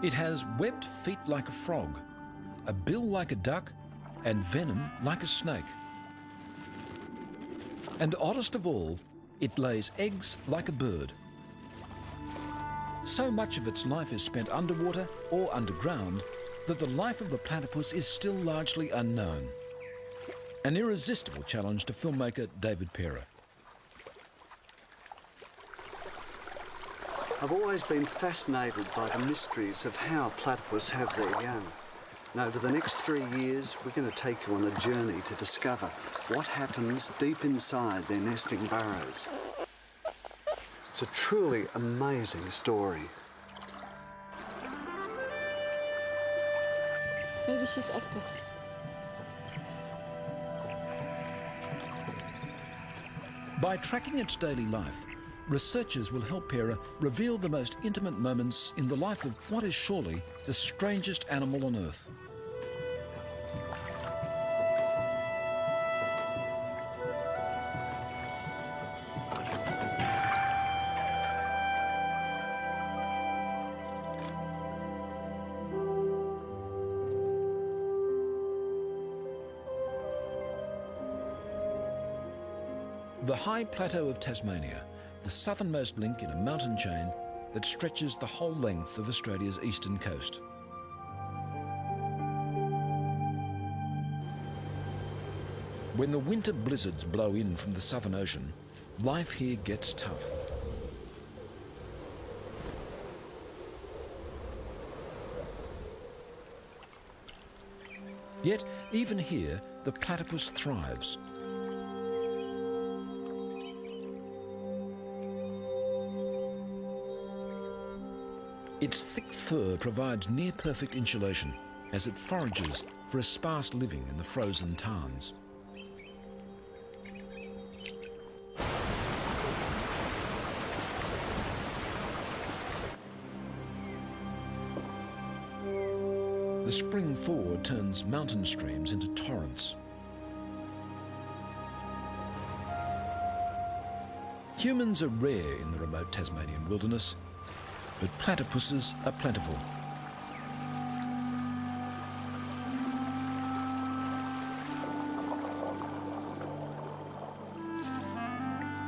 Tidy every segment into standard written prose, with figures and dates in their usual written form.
It has webbed feet like a frog, a bill like a duck, and venom like a snake. And oddest of all, it lays eggs like a bird. So much of its life is spent underwater or underground that the life of the platypus is still largely unknown. An irresistible challenge to filmmaker David Parer. I've always been fascinated by the mysteries of how platypus have their young. And over the next 3 years, we're going to take you on a journey to discover what happens deep inside their nesting burrows. It's a truly amazing story. Maybe she's active. By tracking its daily life, researchers will help Parer reveal the most intimate moments in the life of what is surely the strangest animal on Earth. The high plateau of Tasmania, the southernmost link in a mountain chain that stretches the whole length of Australia's eastern coast. When the winter blizzards blow in from the Southern Ocean, life here gets tough. Yet, even here, the platypus thrives. Its thick fur provides near-perfect insulation as it forages for a sparse living in the frozen tarns. The spring thaw turns mountain streams into torrents. Humans are rare in the remote Tasmanian wilderness, but platypuses are plentiful.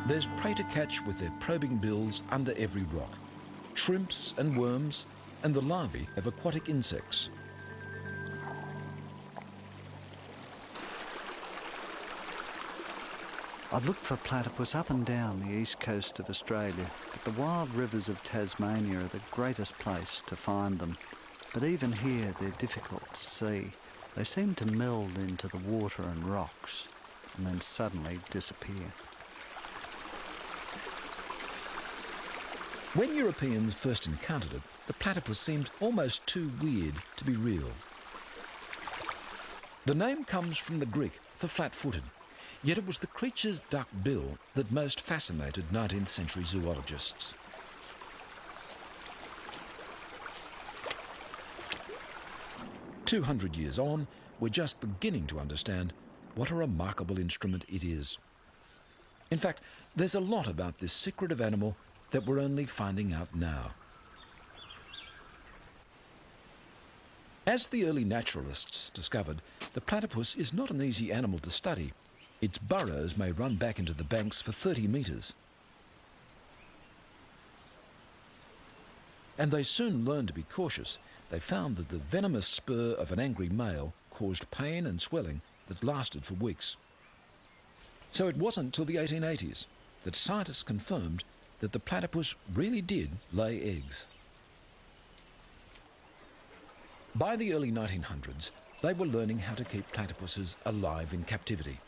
There's prey to catch with their probing bills under every rock. Shrimps and worms, and the larvae of aquatic insects. I've looked for platypus up and down the east coast of Australia, but the wild rivers of Tasmania are the greatest place to find them. But even here, they're difficult to see. They seem to meld into the water and rocks, and then suddenly disappear. When Europeans first encountered it, the platypus seemed almost too weird to be real. The name comes from the Greek for flat-footed, yet it was the creature's duck bill that most fascinated 19th century zoologists. "200 years on, we're just beginning to understand what a remarkable instrument it is. In fact, there's a lot about this secretive animal that we're only finding out now. As the early naturalists discovered, the platypus is not an easy animal to study. Its burrows may run back into the banks for 30 metres. And they soon learned to be cautious. They found that the venomous spur of an angry male caused pain and swelling that lasted for weeks. So it wasn't till the 1880s that scientists confirmed that the platypus really did lay eggs. By the early 1900s, they were learning how to keep platypuses alive in captivity.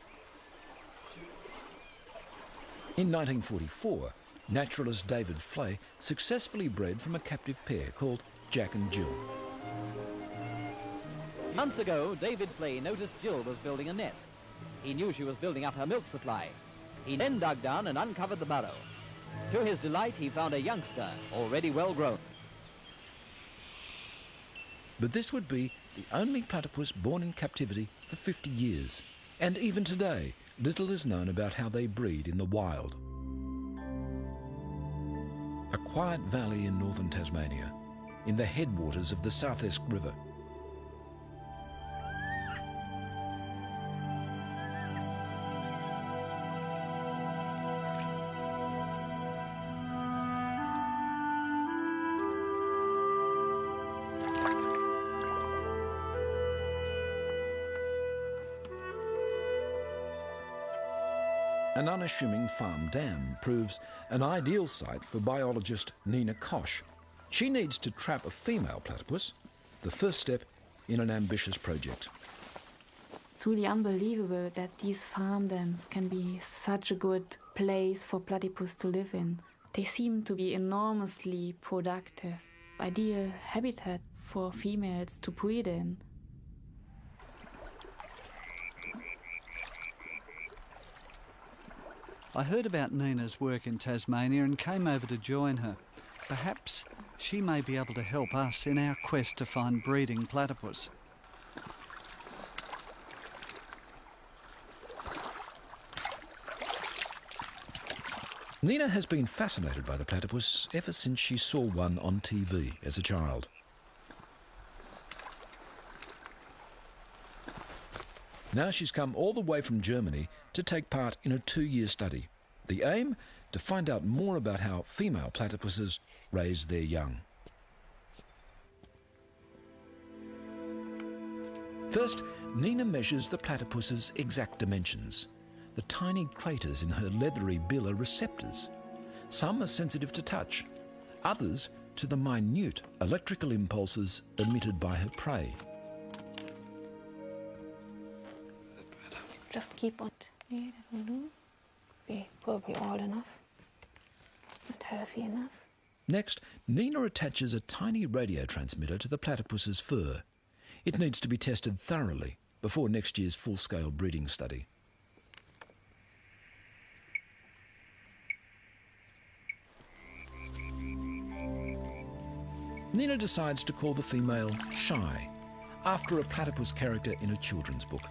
In 1944, naturalist David Flay successfully bred from a captive pair called Jack and Jill. Months ago, David Flay noticed Jill was building a nest. He knew she was building up her milk supply. He then dug down and uncovered the burrow. To his delight, he found a youngster, already well grown. But this would be the only platypus born in captivity for 50 years. And even today, little is known about how they breed in the wild. A quiet valley in northern Tasmania, in the headwaters of the South Esk River. An unassuming farm dam proves an ideal site for biologist Nina Koch. She needs to trap a female platypus, the first step in an ambitious project. It's really unbelievable that these farm dams can be such a good place for platypus to live in. They seem to be enormously productive, ideal habitat for females to breed in. I heard about Nina's work in Tasmania and came over to join her. Perhaps she may be able to help us in our quest to find breeding platypus. Nina has been fascinated by the platypus ever since she saw one on TV as a child. Now she's come all the way from Germany to take part in a 2-year study. The aim? To find out more about how female platypuses raise their young. First, Nina measures the platypus's exact dimensions. The tiny craters in her leathery bill are receptors. Some are sensitive to touch, others to the minute electrical impulses emitted by her prey. Just keep on. Yeah, that will do. Be probably old enough. Not healthy enough. Next, Nina attaches a tiny radio transmitter to the platypus's fur. It needs to be tested thoroughly before next year's full-scale breeding study. Nina decides to call the female Shy, after a platypus character in a children's book.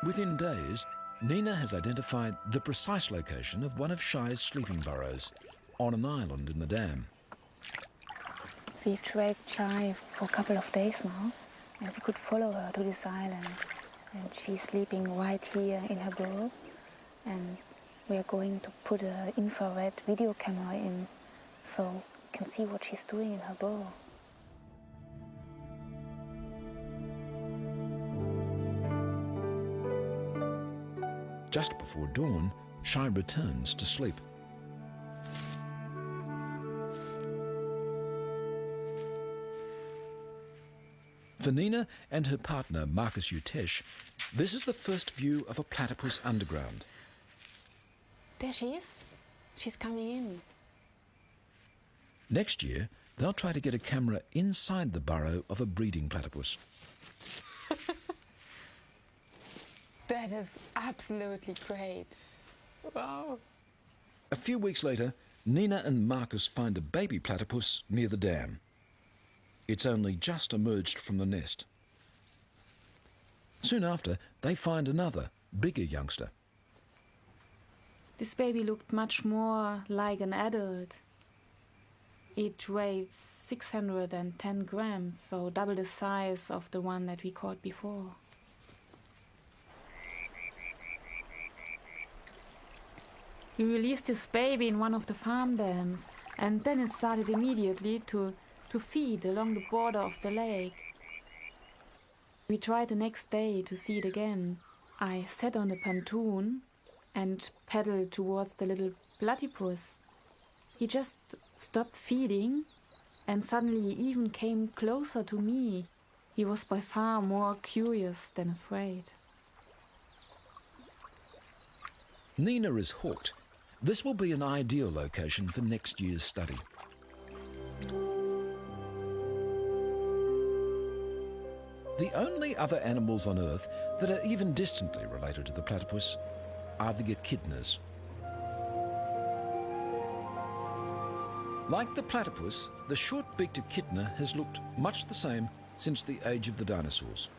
Within days, Nina has identified the precise location of one of Shy's sleeping burrows on an island in the dam. We've tracked Shy for a couple of days now, and we could follow her to this island. And she's sleeping right here in her burrow, and we are going to put an infrared video camera in so we can see what she's doing in her burrow. Just before dawn, Shy returns to sleep. For Nina and her partner, Marcus Utesh, this is the first view of a platypus underground. There she is. She's coming in. Next year, they'll try to get a camera inside the burrow of a breeding platypus. That is absolutely great. Wow. A few weeks later, Nina and Marcus find a baby platypus near the dam. It's only just emerged from the nest. Soon after, they find another, bigger youngster. This baby looked much more like an adult. It weighed 610 grams, so double the size of the one that we caught before. We released this baby in one of the farm dams, and then it started immediately to feed along the border of the lake. We tried the next day to see it again. I sat on the pontoon and paddled towards the little platypus. He just stopped feeding and suddenly even came closer to me. He was by far more curious than afraid. Nina is hooked. This will be an ideal location for next year's study. The only other animals on Earth that are even distantly related to the platypus are the echidnas. Like the platypus, the short-beaked echidna has looked much the same since the age of the dinosaurs.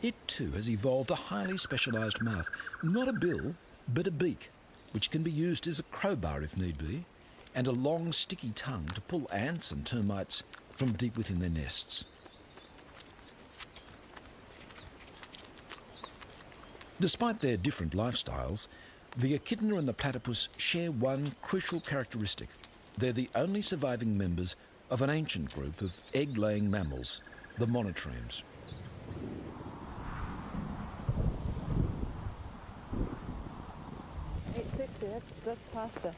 It too has evolved a highly specialised mouth, not a bill, but a beak, which can be used as a crowbar if need be, and a long sticky tongue to pull ants and termites from deep within their nests. Despite their different lifestyles, the echidna and the platypus share one crucial characteristic. They're the only surviving members of an ancient group of egg-laying mammals, the monotremes. That's faster.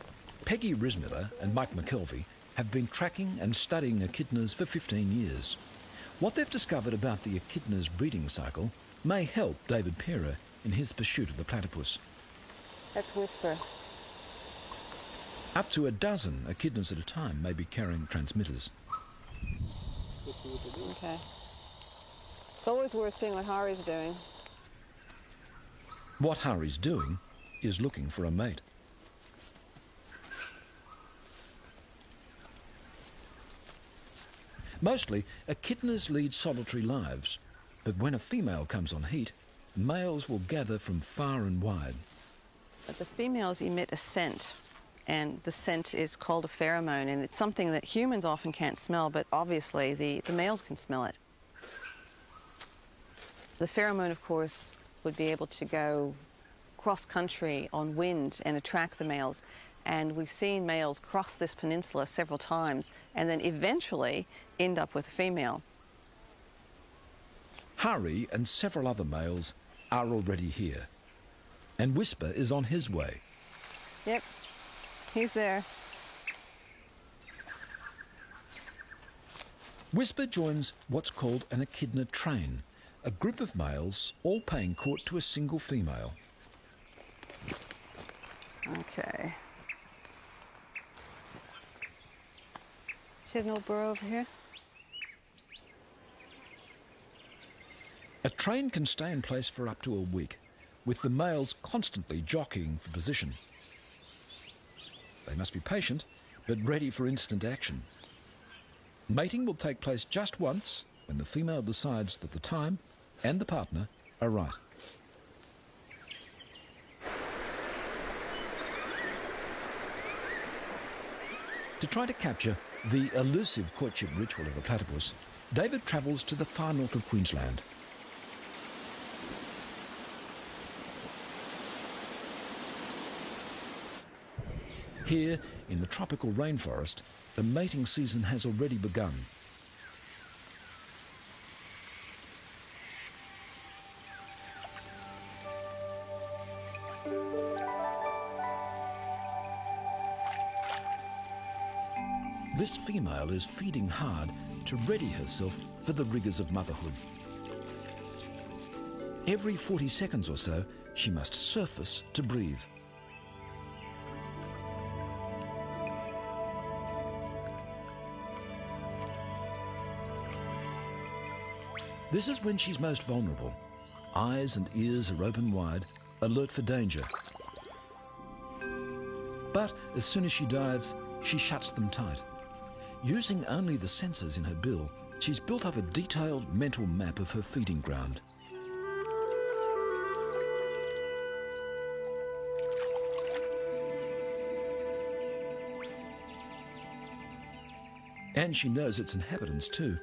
Peggy Rismiller and Mike McKelvey have been tracking and studying echidnas for 15 years. What they've discovered about the echidna's breeding cycle may help David Pera in his pursuit of the platypus. That's Whisper. Up to a dozen echidnas at a time may be carrying transmitters. Okay. It's always worth seeing what Hari's doing. What Hari's doing is looking for a mate. Mostly, echidnas lead solitary lives, but when a female comes on heat, males will gather from far and wide. But the females emit a scent, and the scent is called a pheromone, and it's something that humans often can't smell, but obviously the males can smell it. The pheromone, of course, would be able to go cross-country on wind and attract the males. And we've seen males cross this peninsula several times and then eventually end up with a female. Hari and several other males are already here, and Whisper is on his way. Yep, he's there. Whisper joins what's called an echidna train, a group of males all paying court to a single female. Okay. She has no burrow over here? A train can stay in place for up to a week, with the males constantly jockeying for position. They must be patient, but ready for instant action. Mating will take place just once when the female decides that the time and the partner are right. To try to capture the elusive courtship ritual of the platypus, David travels to the far north of Queensland. Here, in the tropical rainforest, the mating season has already begun. This female is feeding hard to ready herself for the rigours of motherhood. Every 40 seconds or so, she must surface to breathe. This is when she's most vulnerable. Eyes and ears are open wide, alert for danger. But as soon as she dives, she shuts them tight. Using only the sensors in her bill, she's built up a detailed mental map of her feeding ground. And she knows its inhabitants too,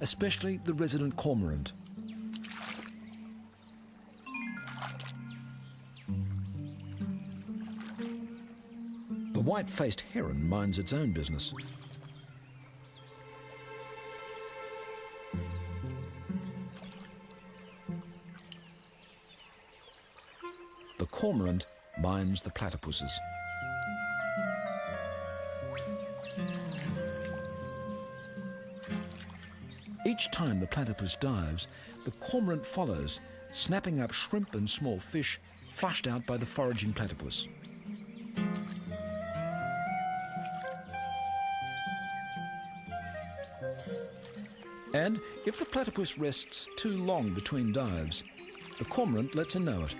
especially the resident cormorant. The white-faced heron minds its own business. The cormorant minds the platypuses. Each time the platypus dives, the cormorant follows, snapping up shrimp and small fish flushed out by the foraging platypus. And if the platypus rests too long between dives, the cormorant lets her know it.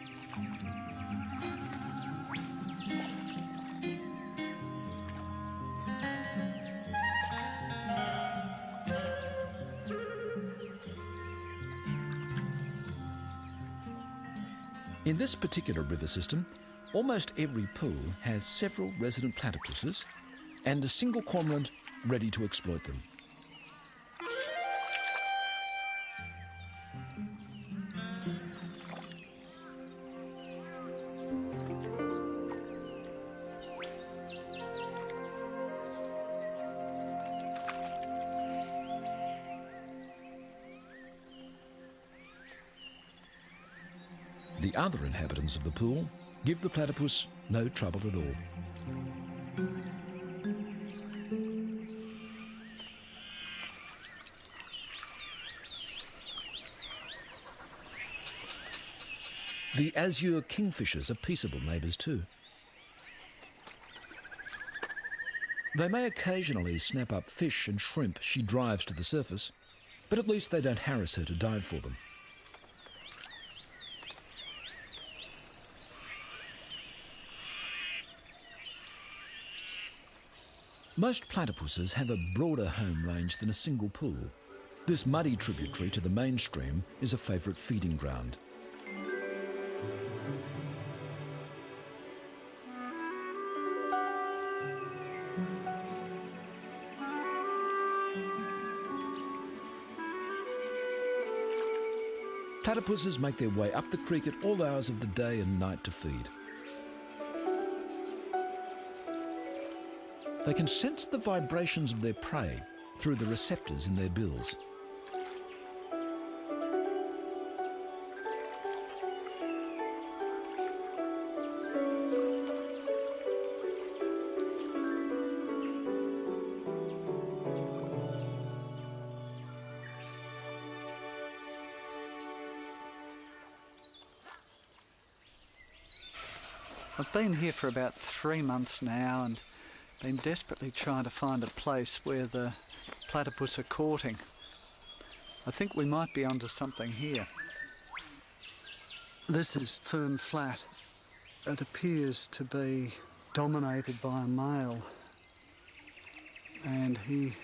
In this particular river system, almost every pool has several resident platypuses and a single cormorant ready to exploit them. The other inhabitants of the pool give the platypus no trouble at all. The azure kingfishers are peaceable neighbours too. They may occasionally snap up fish and shrimp she drives to the surface, but at least they don't harass her to dive for them. Most platypuses have a broader home range than a single pool. This muddy tributary to the main stream is a favourite feeding ground. Platypuses make their way up the creek at all hours of the day and night to feed. They can sense the vibrations of their prey through the receptors in their bills. I've been here for about 3 months now and been desperately trying to find a place where the platypus are courting. I think we might be onto something here. This is firm flat. It appears to be dominated by a male, and he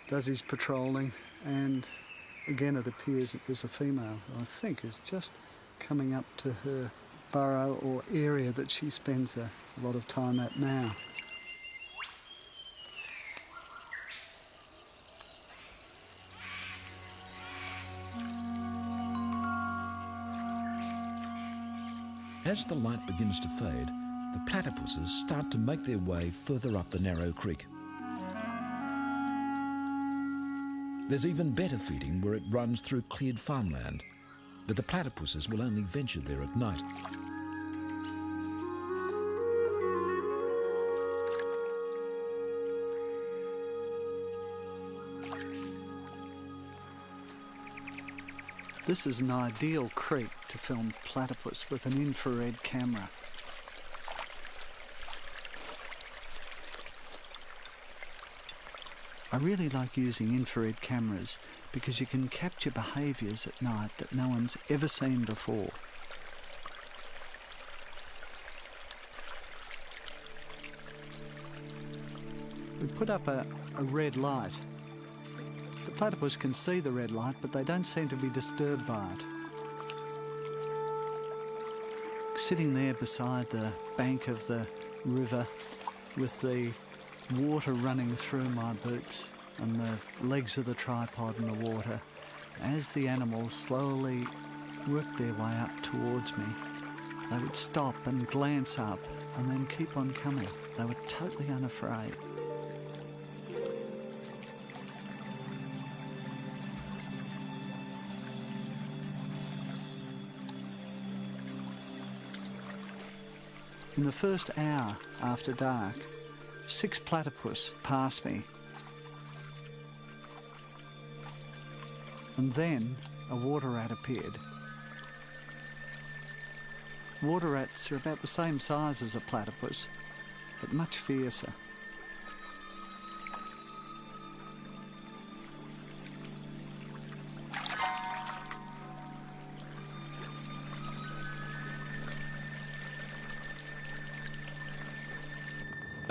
does his patrolling, and again it appears that there's a female who I think is just coming up to her burrow or area that she spends a lot of time at now. As the light begins to fade, the platypuses start to make their way further up the narrow creek. There's even better feeding where it runs through cleared farmland, but the platypuses will only venture there at night. This is an ideal creek to film platypus with an infrared camera. I really like using infrared cameras because you can capture behaviours at night that no one's ever seen before. We put up a red light. The platypus can see the red light, but they don't seem to be disturbed by it. Sitting there beside the bank of the river with the water running through my boots and the legs of the tripod in the water, as the animals slowly worked their way up towards me, they would stop and glance up and then keep on coming. They were totally unafraid. In the first hour after dark, 6 platypus passed me. And then a water rat appeared. Water rats are about the same size as a platypus, but much fiercer.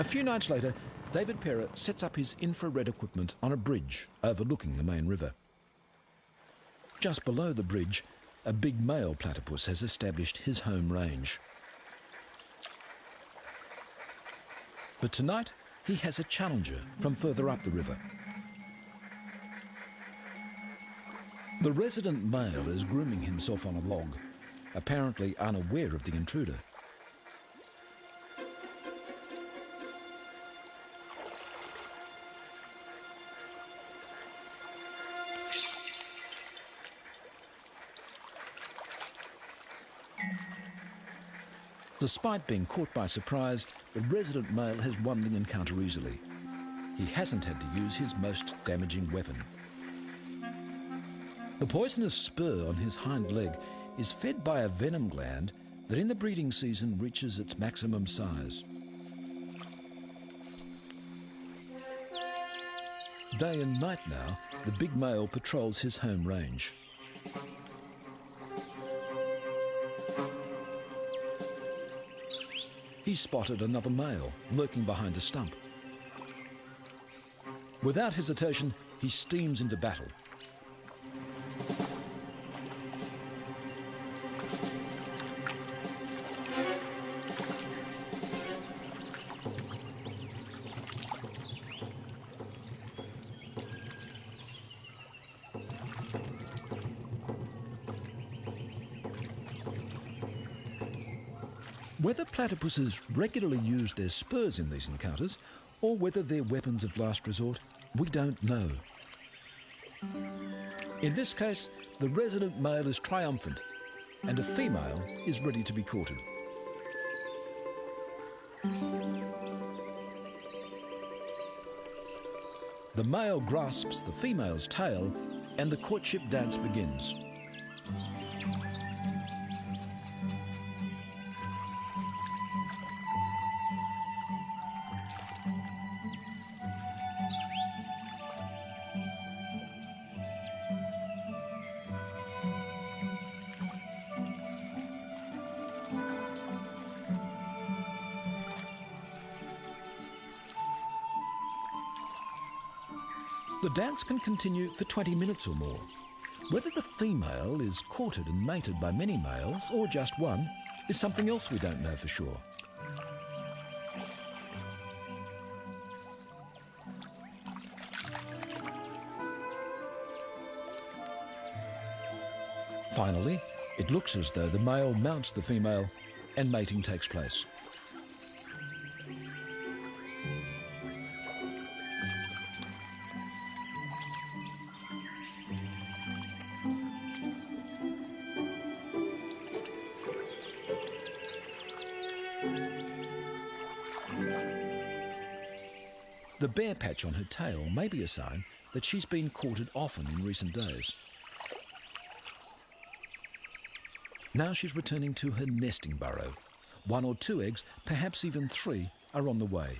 A few nights later, David Perra sets up his infrared equipment on a bridge overlooking the main river. Just below the bridge, a big male platypus has established his home range. But tonight, he has a challenger from further up the river. The resident male is grooming himself on a log, apparently unaware of the intruder. Despite being caught by surprise, the resident male has won the encounter easily. He hasn't had to use his most damaging weapon. The poisonous spur on his hind leg is fed by a venom gland that in the breeding season reaches its maximum size. Day and night now, the big male patrols his home range. He's spotted another male lurking behind a stump. Without hesitation, he steams into battle. Whether platypuses regularly use their spurs in these encounters, or whether they're weapons of last resort, we don't know. In this case, the resident male is triumphant, and a female is ready to be courted. The male grasps the female's tail, and the courtship dance begins. The dance can continue for 20 minutes or more. Whether the female is courted and mated by many males, or just one, is something else we don't know for sure. Finally, it looks as though the male mounts the female and mating takes place. The bare patch on her tail may be a sign that she's been courted often in recent days. Now she's returning to her nesting burrow. 1 or 2 eggs, perhaps even 3, are on the way.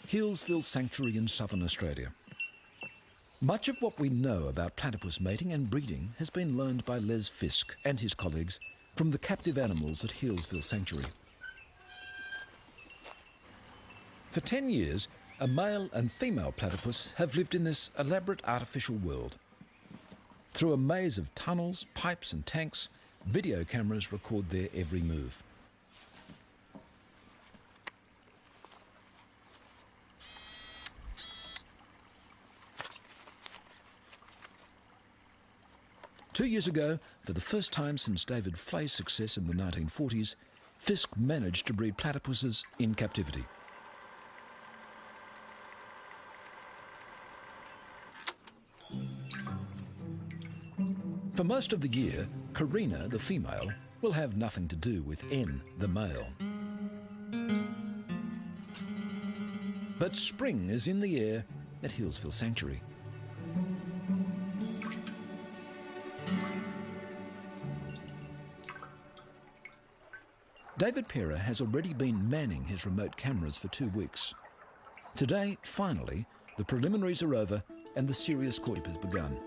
Healesville Sanctuary in southern Australia. Much of what we know about platypus mating and breeding has been learned by Les Fisk and his colleagues from the captive animals at Healesville Sanctuary. For 10 years, a male and female platypus have lived in this elaborate artificial world. Through a maze of tunnels, pipes and tanks, video cameras record their every move. Two years ago, for the first time since David Flay's success in the 1940s, Fisk managed to breed platypuses in captivity. For most of the year, Karina, the female, will have nothing to do with N, the male. But spring is in the air at Healesville Sanctuary. David Perra has already been manning his remote cameras for 2 weeks. Today, finally, the preliminaries are over and the serious courtship has begun.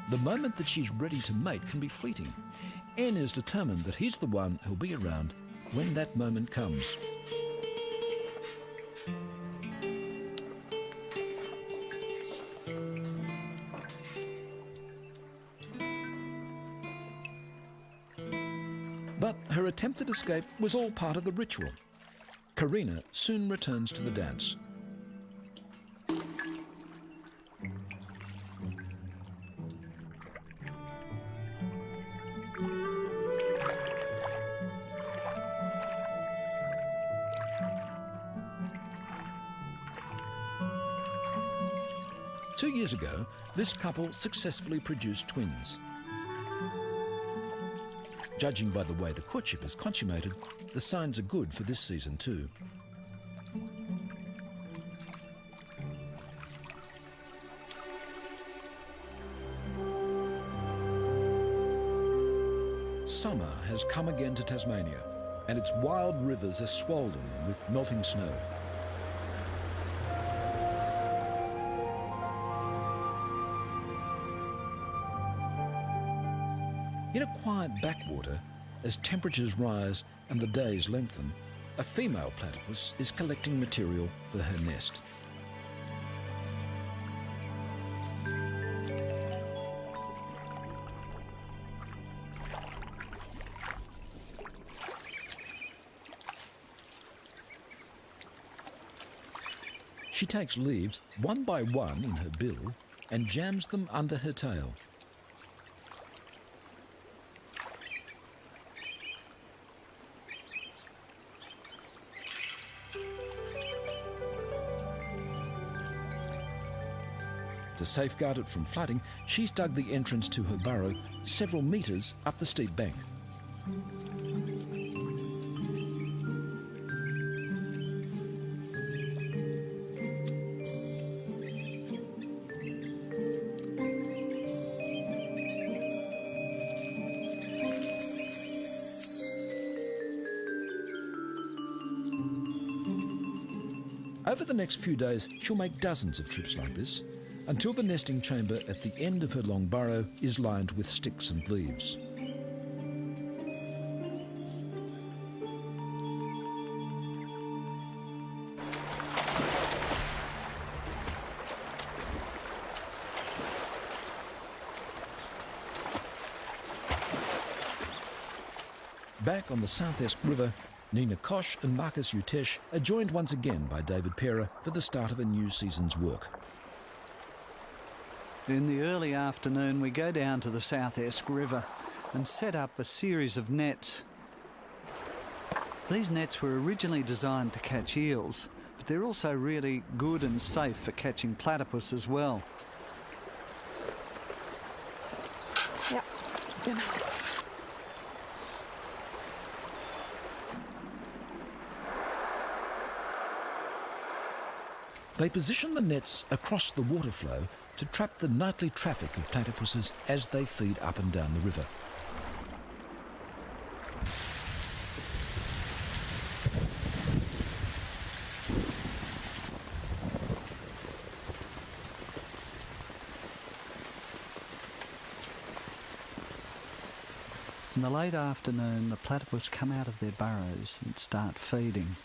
The moment that she's ready to mate can be fleeting. N is determined that he's the one who'll be around when that moment comes. But her attempted escape was all part of the ritual. Karina soon returns to the dance. Two years ago, this couple successfully produced twins. Judging by the way the courtship is consummated, the signs are good for this season too. Summer has come again to Tasmania, and its wild rivers are swollen with melting snow. In a quiet backwater, as temperatures rise and the days lengthen, a female platypus is collecting material for her nest. She takes leaves one by one in her bill and jams them under her tail. To safeguard it from flooding, she's dug the entrance to her burrow several metres up the steep bank. Over the next few days, she'll make dozens of trips like this, until the nesting chamber at the end of her long burrow is lined with sticks and leaves. Back on the South Esk River, Nina Koch and Marcus Utesh are joined once again by David Pera for the start of a new season's work. In the early afternoon, we go down to the South Esk River and set up a series of nets. These nets were originally designed to catch eels, but they're also really good and safe for catching platypus as well. Ja, genau. They position the nets across the water flow to trap the nightly traffic of platypuses as they feed up and down the river. In the late afternoon, the platypus come out of their burrows and start feeding.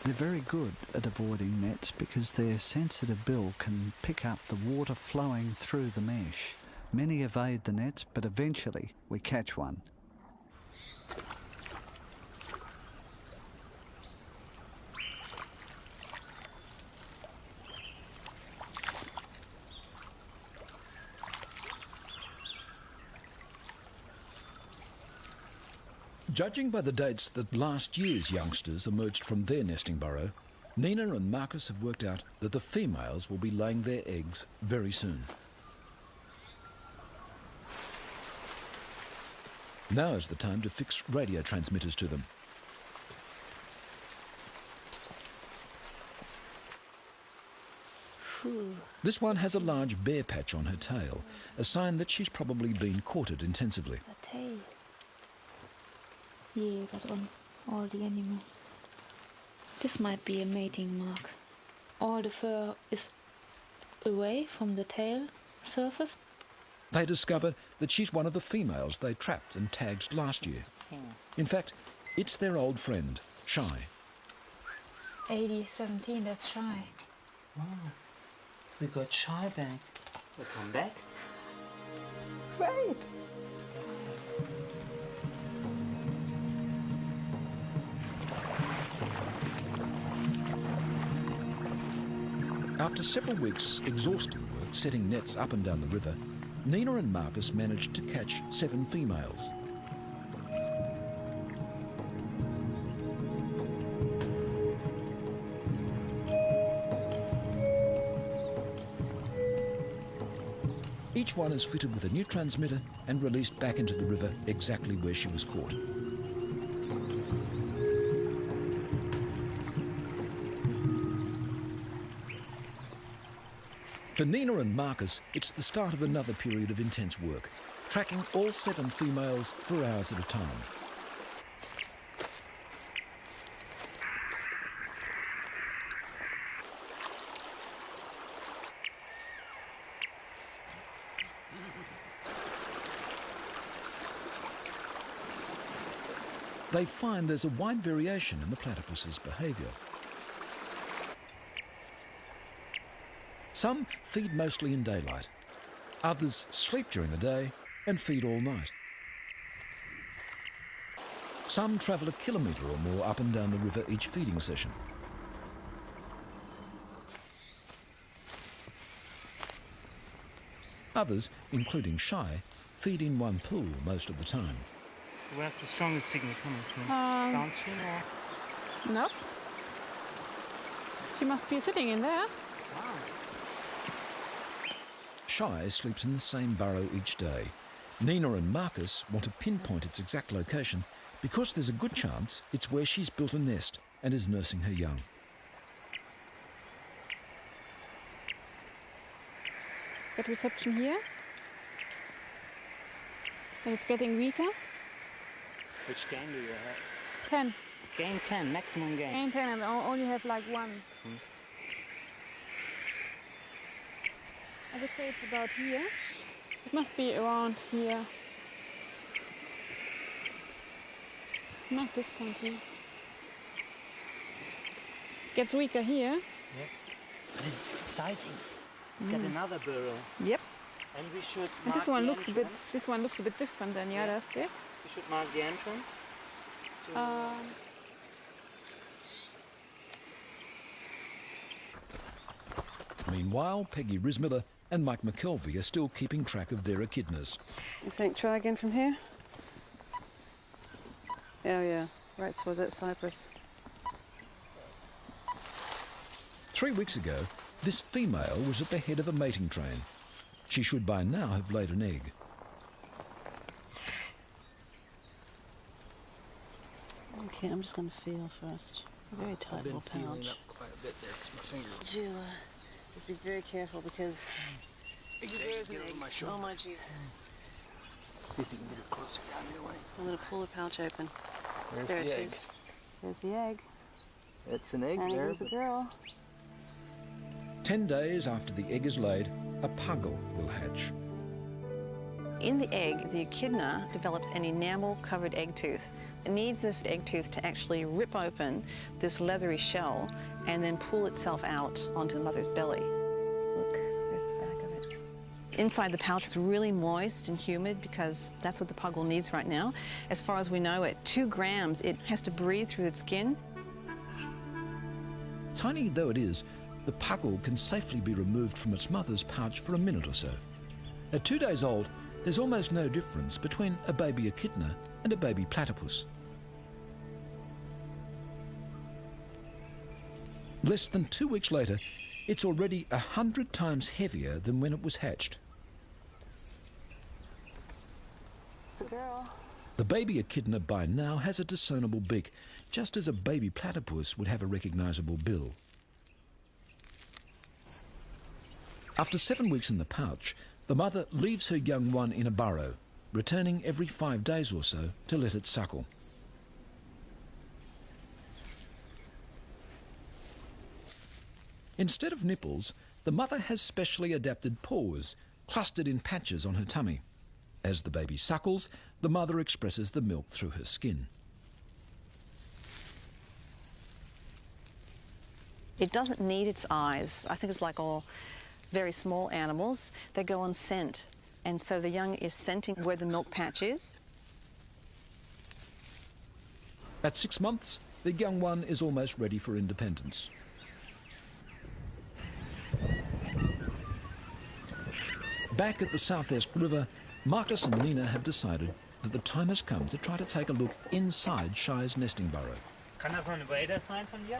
They're very good at avoiding nets because their sensitive bill can pick up the water flowing through the mesh. Many evade the nets, but eventually we catch one. Judging by the dates that last year's youngsters emerged from their nesting burrow, Nina and Marcus have worked out that the females will be laying their eggs very soon. Now is the time to fix radio transmitters to them. This one has a large bare patch on her tail, a sign that she's probably been courted intensively. The tail. Yeah, but on all the animal. This might be a mating mark. All the fur is away from the tail, surface. They discover that she's one of the females they trapped and tagged last year. In fact, it's their old friend, Shy. 80-17, that's Shy. Wow. We got Shy back. We come back? Great! After several weeks' exhausting work setting nets up and down the river, Nina and Marcus managed to catch 7 females. Each one is fitted with a new transmitter and released back into the river exactly where she was caught. For Nina and Marcus, it's the start of another period of intense work, tracking all 7 females for hours at a time. They find there's a wide variation in the platypus's behaviour. Some feed mostly in daylight. Others sleep during the day and feed all night. Some travel a kilometre or more up and down the river each feeding session. Others, including Shy, feed in one pool most of the time. Where's the strongest signal coming from? Downstream or? Nope. She must be sitting in there. Wow. Shy sleeps in the same burrow each day. Nina and Marcus want to pinpoint its exact location because there's a good chance it's where she's built a nest and is nursing her young. Get reception here. And it's getting weaker. Which gain do you have? 10. Gain 10, maximum gain. Gain 10 and only have like 1. I would say it's about here. It must be around here. Not this point here. It gets weaker here. Yeah. But it's exciting. Get another burrow. Yep. And we should And mark this one the looks a bit. entrance. This one looks a bit different than the Yeah. others. Yeah. We should mark the entrance. To Meanwhile, Peggy Rismiller and Mike McKelvey are still keeping track of their echidnas. You think try again from here? Oh yeah, right towards that cypress. 3 weeks ago, this female was at the head of a mating train. She should by now have laid an egg. Okay, I'm just going to feel first. A very tight little pouch. quite a bit there because my finger. Would you just be very careful because there's an egg. Oh my Jesus. See if you can get it closer down your way. I'm going to pull the pouch open. There's There the it egg. is. There's the egg. It's an egg And there. here's a girl. 10 days after the egg is laid, a puggle will hatch. In the egg, the echidna develops an enamel-covered egg tooth. It needs this egg tooth to actually rip open this leathery shell and then pull itself out onto the mother's belly. Look, there's the back of it. Inside the pouch, it's really moist and humid because that's what the puggle needs right now. As far as we know, at 2 grams, it has to breathe through its skin. Tiny though it is, the puggle can safely be removed from its mother's pouch for a minute or so. At 2 days old, there's almost no difference between a baby echidna and a baby platypus. Less than 2 weeks later, it's already 100 times heavier than when it was hatched. It's a girl. The baby echidna by now has a discernible beak, just as a baby platypus would have a recognisable bill. After 7 weeks in the pouch, the mother leaves her young one in a burrow, returning every 5 days or so to let it suckle. Instead of nipples, the mother has specially adapted paws clustered in patches on her tummy. As the baby suckles, the mother expresses the milk through her skin. It doesn't need its eyes. I think it's like all very small animals. They go on scent. And so the young is scenting where the milk patch is. At 6 months, the young one is almost ready for independence. Back at the South Esk River, Marcus and Nina have decided that the time has come to try to take a look inside Shy's nesting burrow. Kann das noch ein Wader sein von dir?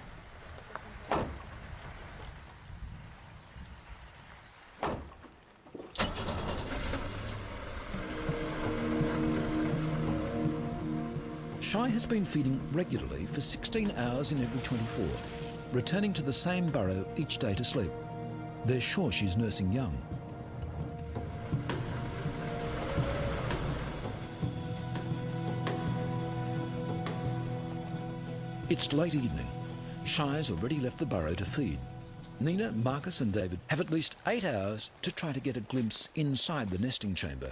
Shy has been feeding regularly for 16 hours in every 24, returning to the same burrow each day to sleep. They're sure she's nursing young. It's late evening. Shy's already left the burrow to feed. Nina, Marcus and David have at least 8 hours to try to get a glimpse inside the nesting chamber.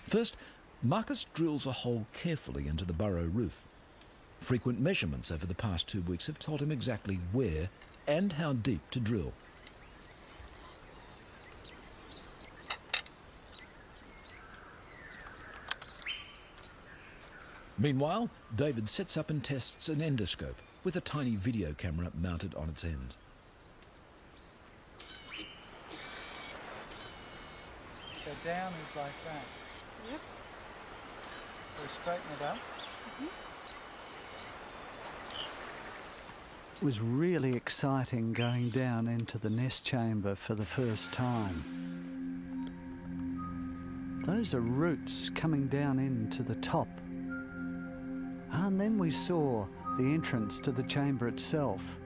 First, Marcus drills a hole carefully into the burrow roof. Frequent measurements over the past 2 weeks have told him exactly where and how deep to drill. Meanwhile, David sets up and tests an endoscope with a tiny video camera mounted on its end. So down is like that. Yep. So straighten it up. It was really exciting going down into the nest chamber for the first time. Those are roots coming down into the top. And then we saw the entrance to the chamber itself.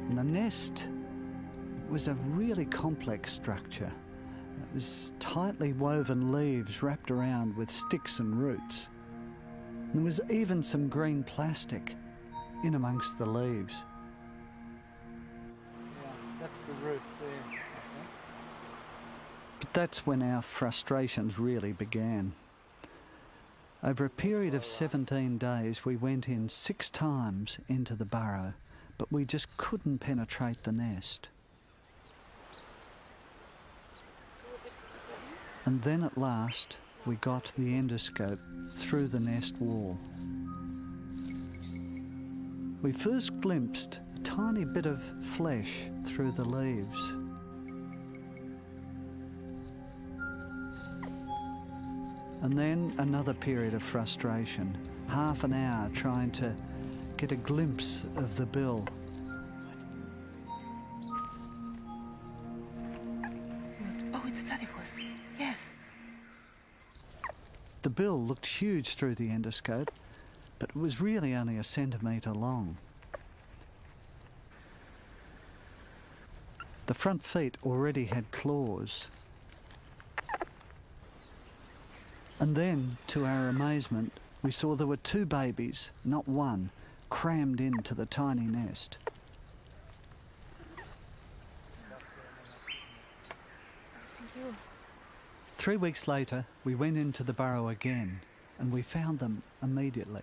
And the nest was a really complex structure. It was tightly woven leaves wrapped around with sticks and roots. And there was even some green plastic in amongst the leaves. Yeah, that's the roof there, I think. But that's when our frustrations really began. Over a period of 17 days, we went in 6 times into the burrow, but we just couldn't penetrate the nest. And then at last, we got the endoscope through the nest wall. We first glimpsed a tiny bit of flesh through the leaves. And then another period of frustration, half an hour trying to get a glimpse of the bill. Oh, it's a platypus. Yes. The bill looked huge through the endoscope, but it was really only a centimetre long. The front feet already had claws. And then, to our amazement, we saw there were 2 babies, not one, crammed into the tiny nest. Thank you. 3 weeks later, we went into the burrow again, and we found them immediately.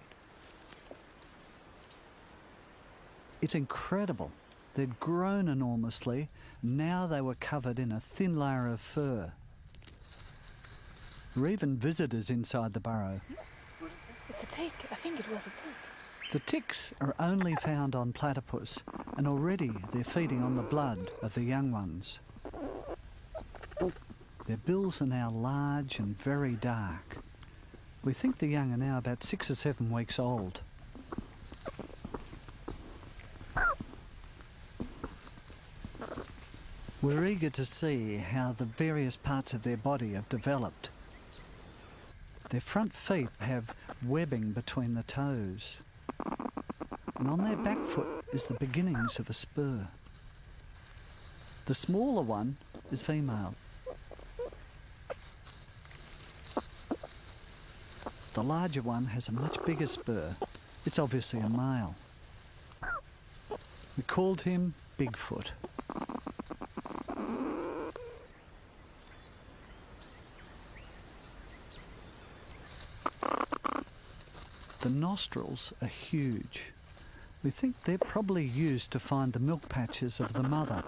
It's incredible. They'd grown enormously. Now they were covered in a thin layer of fur. There were even visitors inside the burrow. What is it? It's a tick. I think it was a tick. The ticks are only found on platypus, and already they're feeding on the blood of the young ones. Their bills are now large and very dark. We think the young are now about 6 or 7 weeks old. We're eager to see how the various parts of their body have developed. Their front feet have webbing between the toes, and on their back foot is the beginnings of a spur. The smaller one is female. The larger one has a much bigger spur, It's obviously a male. We called him Bigfoot. The nostrils are huge. We think they're probably used to find the milk patches of the mother.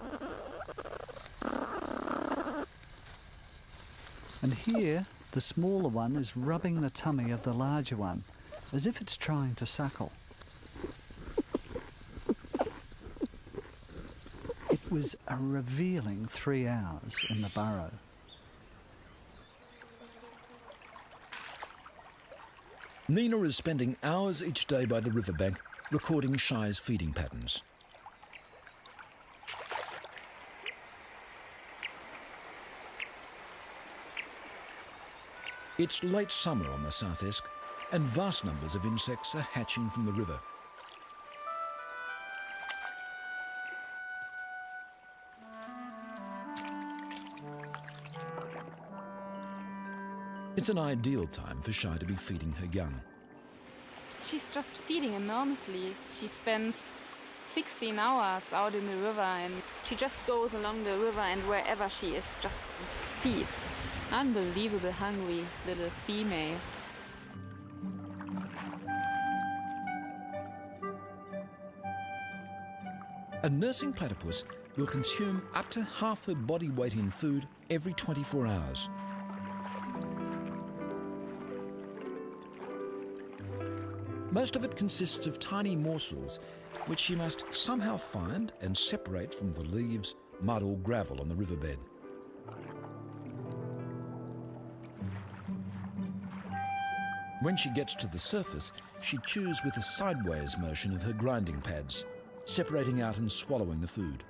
And here, the smaller one is rubbing the tummy of the larger one, as if it's trying to suckle. It was a revealing 3 hours in the burrow. Nina is spending hours each day by the riverbank recording Shy's feeding patterns. It's late summer on the South Esk, and vast numbers of insects are hatching from the river. It's an ideal time for Shy to be feeding her young. She's just feeding enormously. She spends 16 hours out in the river, and she just goes along the river, and wherever she is, just feeds. Unbelievable hungry little female. A nursing platypus will consume up to half her body weight in food every 24 hours. Most of it consists of tiny morsels, which she must somehow find and separate from the leaves, mud or gravel on the riverbed. When she gets to the surface, she chews with a sideways motion of her grinding pads, separating out and swallowing the food.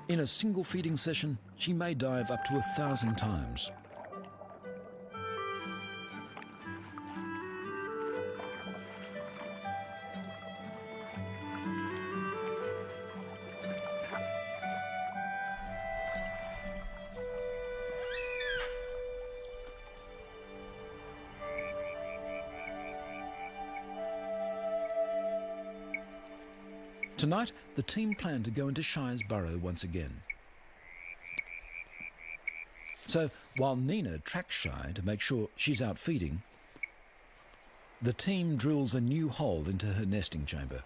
In a single feeding session, she may dive up to 1,000 times. Tonight, the team plan to go into Shy's burrow once again. So, while Nina tracks Shy to make sure she's out feeding, the team drills a new hole into her nesting chamber.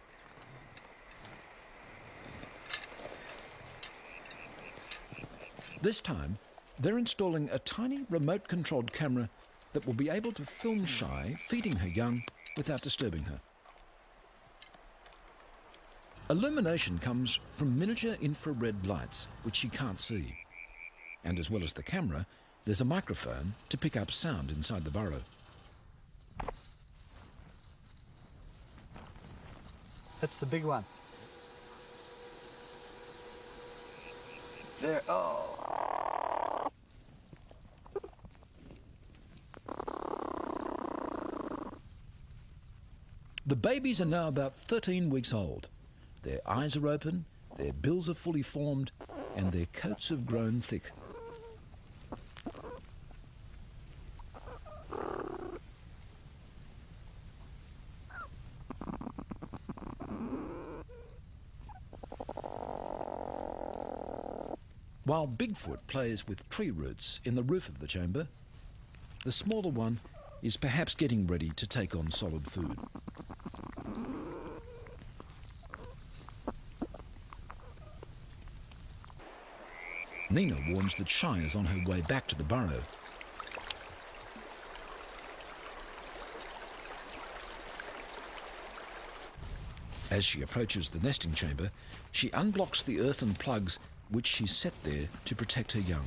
This time, they're installing a tiny remote-controlled camera that will be able to film Shy feeding her young without disturbing her. Illumination comes from miniature infrared lights, which she can't see. And as well as the camera, there's a microphone to pick up sound inside the burrow. That's the big one. There, oh. The babies are now about 13 weeks old. Their eyes are open, their bills are fully formed, and their coats have grown thick. While Bigfoot plays with tree roots in the roof of the chamber, the smaller one is perhaps getting ready to take on solid food. Nina warns that Shy is on her way back to the burrow. As she approaches the nesting chamber, she unblocks the earthen plugs which she's set there to protect her young.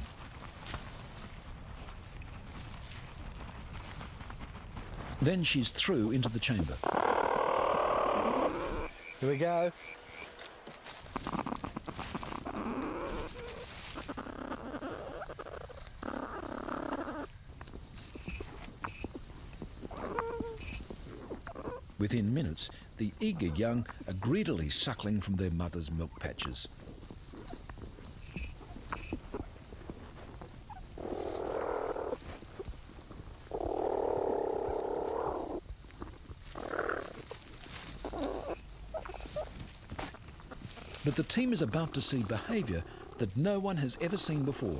Then she's through into the chamber. Here we go. Within minutes, the eager young are greedily suckling from their mother's milk patches. But the team is about to see behaviour that no one has ever seen before.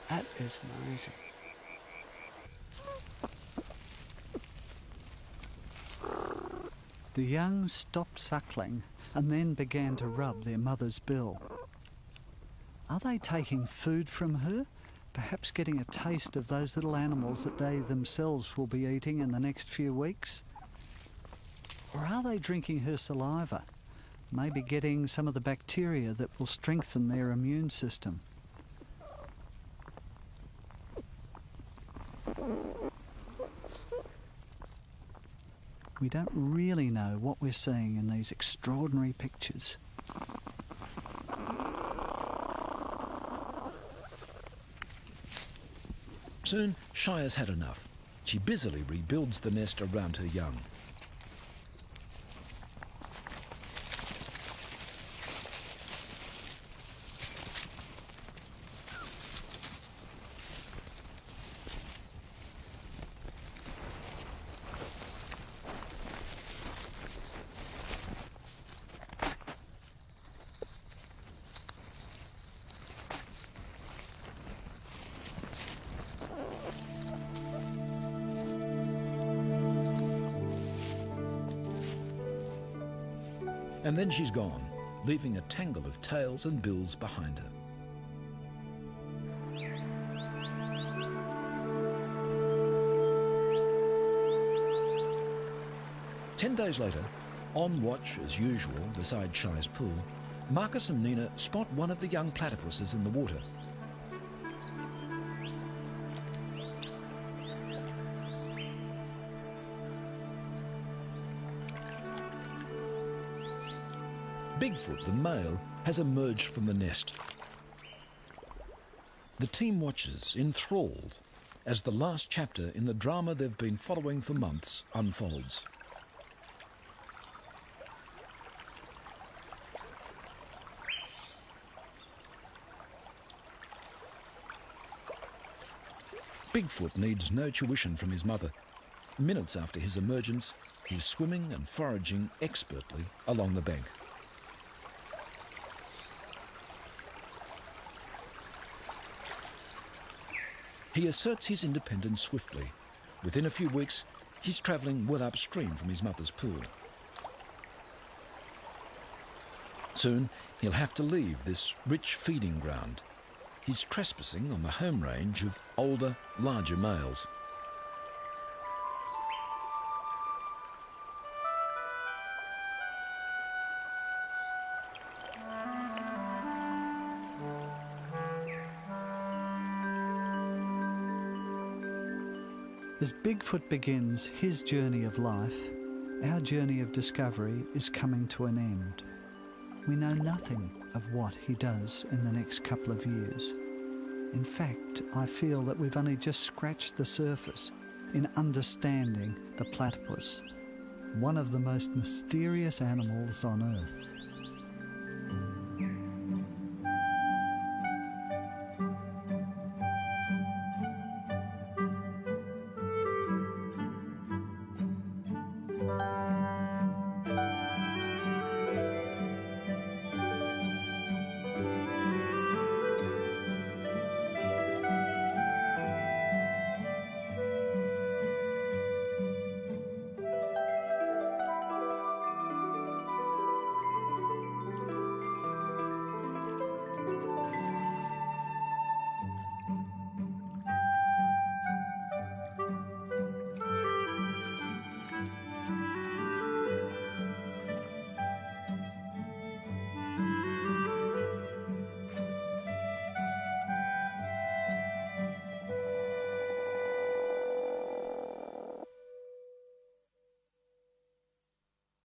That is amazing. The young stopped suckling and then began to rub their mother's bill. Are they taking food from her? Perhaps getting a taste of those little animals that they themselves will be eating in the next few weeks? Or are they drinking her saliva? Maybe getting some of the bacteria that will strengthen their immune system. We don't really know what we're seeing in these extraordinary pictures. Soon, Shy has had enough. She busily rebuilds the nest around her young. And then she's gone, leaving a tangle of tails and bills behind her. Ten days later, on watch as usual beside Shy's pool, Marcus and Nina spot one of the young platypuses in the water. Bigfoot, the male, has emerged from the nest. The team watches, enthralled, as the last chapter in the drama they've been following for months unfolds. Bigfoot needs no tuition from his mother. Minutes after his emergence, he's swimming and foraging expertly along the bank. He asserts his independence swiftly. Within a few weeks, he's travelling well upstream from his mother's pool. Soon, he'll have to leave this rich feeding ground. He's trespassing on the home range of older, larger males. As Bigfoot begins his journey of life, our journey of discovery is coming to an end. We know nothing of what he does in the next couple of years. In fact, I feel that we've only just scratched the surface in understanding the platypus, one of the most mysterious animals on Earth.